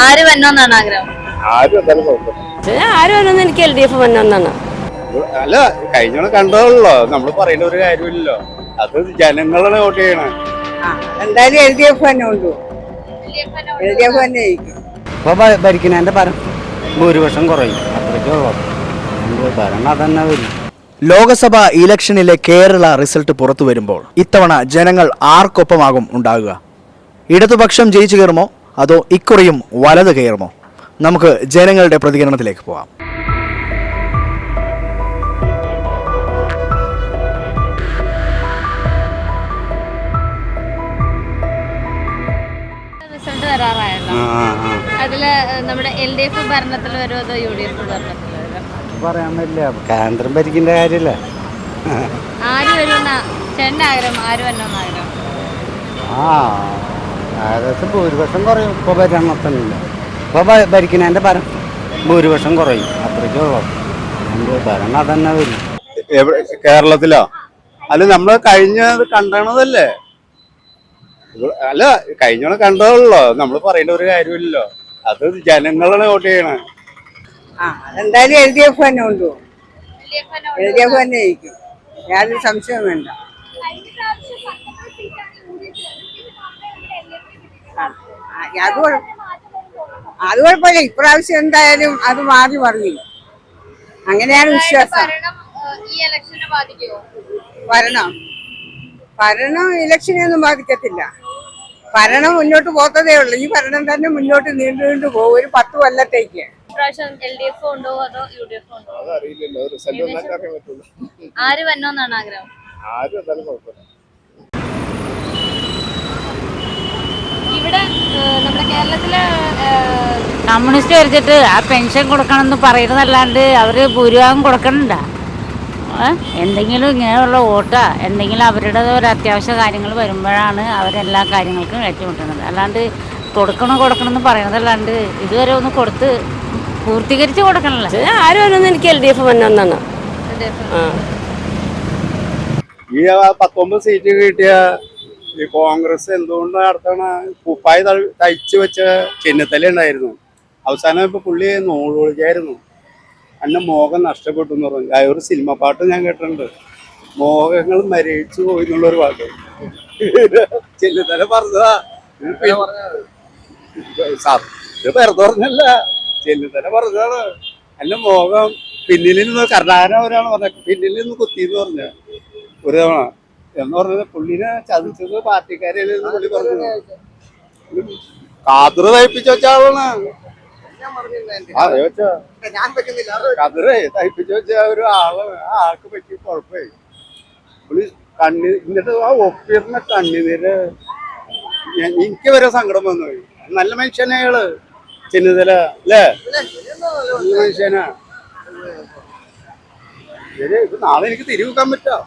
ആര് വന്നോന്നാണ് ആഗ്രഹം? ആര് വന്നോന്ന് എനിക്ക് LDF വന്നോന്നാണ്. അല്ല, കഴിഞ്ഞ കണ്ടതല്ലോ, നമ്മൾ പറയുന്ന ഒരു കാര്യമില്ലല്ലോ. അത് ജനങ്ങളാണ് വോട്ട് ചെയ്യണേ. എന്തായാലും LDF തന്നെ ഉള്ളൂ. LDF തന്നെ ജയിക്കും. ഇപ്പൊ ഭരിക്കുന്നതിന്റെ ഭൂരിപക്ഷം കുറയും, അത്രയ്ക്കുള്ളൂ. ഭരണം തന്നെ വരും. ലോക്സഭാ ഇലക്ഷനിലെ കേരള റിസൾട്ട് പുറത്തു വരുമ്പോൾ ഇത്തവണ ജനങ്ങൾ ആർക്കൊപ്പമാകും ഉണ്ടാകുക? ഇടതുപക്ഷം ജയിച്ചു കയറുമോ അതോ ഇക്കുറിയും വലത് കയറുമോ? നമുക്ക് ജനങ്ങളുടെ പ്രതികരണത്തിലേക്ക് പോകാം. റിസൾട്ട് വരാറായല്ലോ. അതില് നമ്മുടെ LDF ഭരണത്തിൽ വരുമോ അതോ UDF ഭരണത്തിൽ വരുമോ? പറയാൻ പറ്റില്ല, കേന്ദ്രം ഭരിക്കേണ്ട കാര്യമില്ല. ആര് വരുമെന്ന ചേട്ടൻ്റെ ആഗ്രഹം? ആര് വന്നോന്ന് ആഗ്രഹം? ഏകദേശം ഭൂരിപക്ഷം കുറയും. ഇപ്പൊ ഭരണത്തിനില്ല, ഇപ്പൊ ഭരിക്കുന്നതിന്റെ ഭൂരിപക്ഷം കുറയും, അത്രയ്ക്കുള്ളൂ. ഭരണം തന്നെ വരും. കേരളത്തിലോ? അല്ല, നമ്മള് കഴിഞ്ഞത് കണ്ടണതല്ലേ. അല്ല, കഴിഞ്ഞ കണ്ടതല്ലോ, നമ്മൾ പറയുന്ന ഒരു കാര്യമില്ലല്ലോ. അത് ജനങ്ങളാണ് വോട്ട് ചെയ്യണേ. അതെന്തായാലും LDF തന്നെ ഉള്ളൂ. LDF തന്നെ ജയിക്കും, യാതൊരു സംശയവും വേണ്ട. അത് കുഴപ്പമില്ല. ഇപ്രാവശ്യം എന്തായാലും അത് മാറി മറിയും, അങ്ങനെയാണ് വിശ്വാസം. ഭരണം ഇലക്ഷനെ ഒന്നും ബാധിക്കത്തില്ല. ഭരണം മുന്നോട്ട് പോകത്തതേ ഉള്ളൂ. ഈ ഭരണം തന്നെ മുന്നോട്ട് നീണ്ടു പോകും ഒരു 10 കൊല്ലത്തേക്ക്. LDF ഉണ്ടോ അതോ UDF ഉണ്ടോ? ആര് വന്നോന്നാണ് ആഗ്രഹം? ഇവിടെ നമ്മുടെ കേരളത്തിലെ കമ്മ്യൂണിസ്റ്റ് വരച്ചിട്ട് ആ പെൻഷൻ കൊടുക്കണം എന്ന് പറയുന്നതല്ലാണ്ട് അവര് ഭൂരിഭാഗം കൊടുക്കണ്ട. എന്തെങ്കിലും ഇങ്ങനെയുള്ള വോട്ടാ എന്തെങ്കിലും അവരുടെ ഒരു അത്യാവശ്യ കാര്യങ്ങൾ വരുമ്പോഴാണ് അവരെല്ലാ കാര്യങ്ങൾക്കും ഏറ്റുമുട്ടുന്നത്. അല്ലാണ്ട് കൊടുക്കണം എന്ന് പറയുന്നതല്ലാണ്ട് ഇതുവരെ ഒന്ന് കൊടുത്ത് പൂർത്തീകരിച്ച് കൊടുക്കണല്ലോ. ആര് വന്നോന്ന് എനിക്ക് LDF വന്നോന്നാണ്. ഈ 19 സീറ്റ് കിട്ടിയ ഈ കോൺഗ്രസ് എന്തുകൊണ്ട് നടത്തണ? കുപ്പായി തയ്ച്ചു വെച്ച ചെന്നിത്തല ഉണ്ടായിരുന്നു. അവസാനം ഇപ്പൊ പുള്ളി നൂറ് വിളിച്ചായിരുന്നു, എന്നെ മോഹം നഷ്ടപ്പെട്ടു എന്ന് പറഞ്ഞു. ഒരു സിനിമ പാട്ട് ഞാൻ കേട്ടിട്ടുണ്ട്, മോഹങ്ങൾ മരയിച്ചു പോയി എന്നുള്ളൊരു പാട്ട്. ചെന്നിത്തല പറഞ്ഞതാ സാർ, ഇത് വെറുതെ പറഞ്ഞല്ല, ചെന്നിത്തല പറഞ്ഞതാണ്. എന്റെ മോഹം പിന്നിൽ നിന്ന് കർണാടക ഒരാൾ പറഞ്ഞ പിന്നിൽ നിന്ന് കുത്തിന്ന് പറഞ്ഞ ഒരു തവണ എന്ന് പറഞ്ഞത് പുള്ളിനെ ചതിച്ചത് പാർട്ടിക്കാരെ പുള്ളി പറഞ്ഞു. കാതറ് തയ്പ്പിച്ച വെച്ച ആളാണ്. കതിരെ തയ്പ്പിച്ച് വെച്ച ഒരു ആളാണ്. ആ ആൾക്ക് പറ്റി കുഴപ്പമായി. പുള്ളി എന്നിട്ട് ആ ഒപ്പിടുന്ന കണ്ണുനീര് എനിക്ക് വരെ സങ്കടം വന്നു. നല്ല മനുഷ്യനെ അയാള് ചെന്നിത്തല, അല്ലേ? നല്ല മനുഷ്യനാ. നാളെ എനിക്ക് തിരിവെക്കാൻ പറ്റാ.